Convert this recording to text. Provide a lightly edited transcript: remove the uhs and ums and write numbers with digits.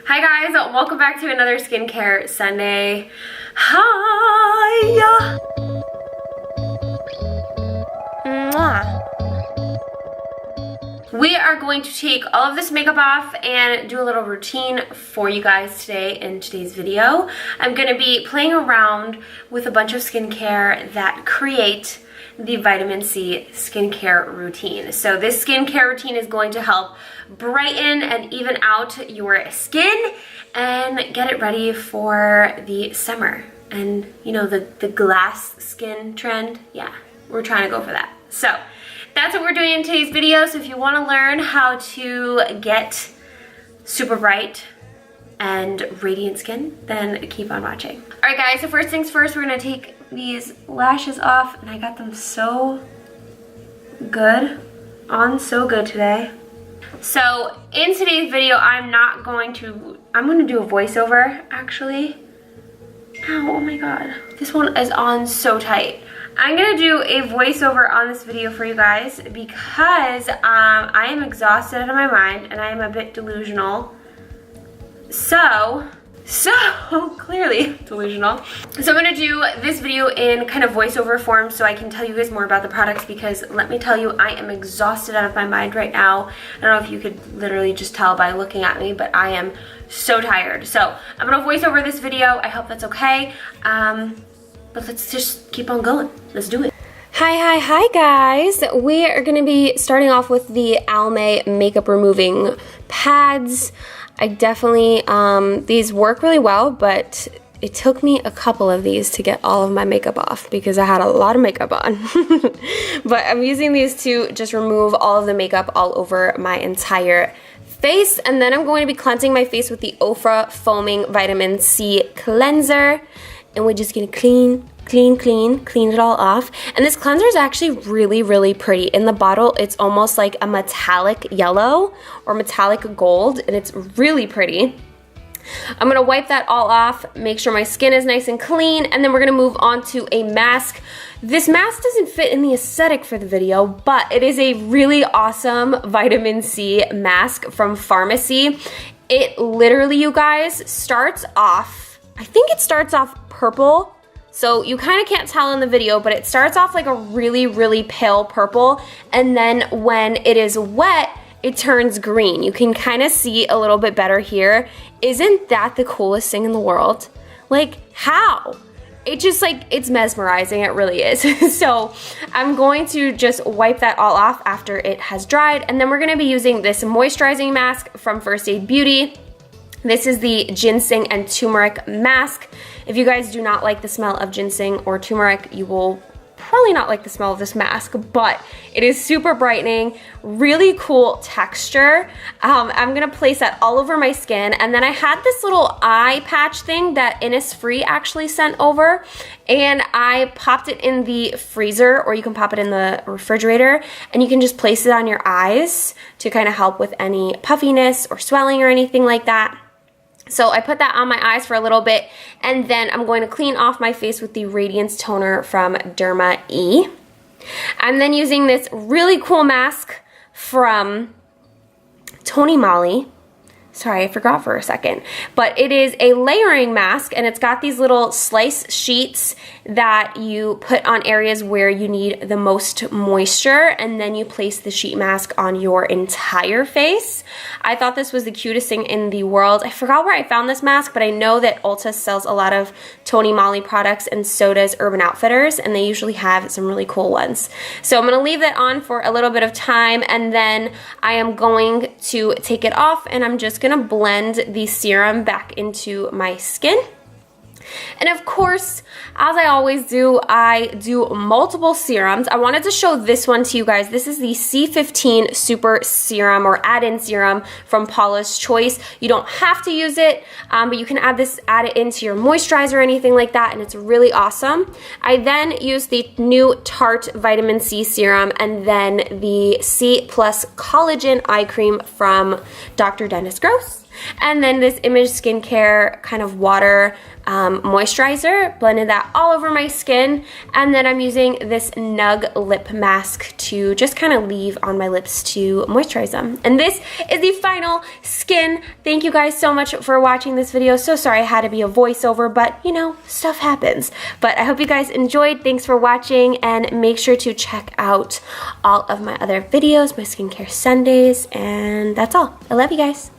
Hi guys, welcome back to another skincare Sunday. Hi! Mwah. We are going to take all of this makeup off and do a little routine for you guys today in today's video. I'm going to be playing around with a bunch of skincare that create the vitamin C skincare routine. So this skincare routine is going to help brighten and even out your skin and get it ready for the summer. And you know, the glass skin trend, yeah, we're trying to go for that. So that's what we're doing in today's video. So if you want to learn how to get super bright and radiant skin, then keep on watching. All right guys, so first things first, we're gonna take these lashes off, and I got them so good, so good today. So in today's video, I'm gonna do a voiceover actually. Ow, oh my God. This one is on so tight. I'm gonna do a voiceover on this video for you guys because I am exhausted out of my mind and I am a bit delusional. So clearly delusional. So I'm gonna do this video in kind of voiceover form so I can tell you guys more about the products, because let me tell you, I am exhausted out of my mind right now. I don't know if you could literally just tell by looking at me, but I am so tired. So I'm gonna voice over this video. I hope that's okay. But let's just keep on going. Let's do it. Hi guys. We are gonna be starting off with the Almay makeup removing pads. I definitely, these work really well, but it took me a couple of these to get all of my makeup off because I had a lot of makeup on. But I'm using these to just remove all of the makeup all over my entire face. And then I'm going to be cleansing my face with the Ofra Foaming Vitamin C Cleanser. And we're just gonna clean it all off. And this cleanser is actually really pretty. In the bottle, it's almost like a metallic yellow or metallic gold, and it's really pretty. I'm gonna wipe that all off, make sure my skin is nice and clean, and then we're gonna move on to a mask. This mask doesn't fit in the aesthetic for the video, but it is a really awesome vitamin C mask from Pharmacy. It literally, you guys, starts off, I think it starts off purple. So you kind of can't tell in the video, but it starts off like a really pale purple. And then when it is wet, it turns green. You can kind of see a little bit better here. Isn't that the coolest thing in the world? Like, how? It just like, it's mesmerizing, it really is. So I'm going to just wipe that all off after it has dried. And then we're gonna be using this moisturizing mask from First Aid Beauty. This is the Ginseng and Turmeric mask. If you guys do not like the smell of ginseng or turmeric, you will probably not like the smell of this mask, but it is super brightening, really cool texture. I'm gonna place that all over my skin, and then I had this little eye patch thing that Innisfree actually sent over, and I popped it in the freezer, or you can pop it in the refrigerator, and you can just place it on your eyes to kind of help with any puffiness or swelling or anything like that. So I put that on my eyes for a little bit, and then I'm going to clean off my face with the Radiance Toner from Derma E. I'm then using this really cool mask from Tony Moly. Sorry, I forgot for a second. But it is a layering mask, and it's got these little slice sheets that you put on areas where you need the most moisture, and then you place the sheet mask on your entire face. I thought this was the cutest thing in the world. I forgot where I found this mask, but I know that Ulta sells a lot of Tony Moly products, and so does Urban Outfitters, and they usually have some really cool ones. So I'm gonna leave that on for a little bit of time, and then I am going to take it off, and I'm just gonna blend the serum back into my skin. And of course, as I always do, I do multiple serums. I wanted to show this one to you guys. This is the C15 Super Serum, or add-in serum from Paula's Choice. You don't have to use it, but you can add it into your moisturizer or anything like that, and it's really awesome. I then use the new Tarte Vitamin C Serum, and then the C Plus Collagen Eye Cream from Dr. Dennis Gross. And then this Image Skincare kind of water moisturizer, blended that all over my skin. And then I'm using this Nug lip mask to just kind of leave on my lips to moisturize them. And this is the final skin. Thank you guys so much for watching this video. So sorry I had to be a voiceover, but you know, stuff happens. But I hope you guys enjoyed. Thanks for watching, and make sure to check out all of my other videos, my skincare Sundays, and that's all. I love you guys.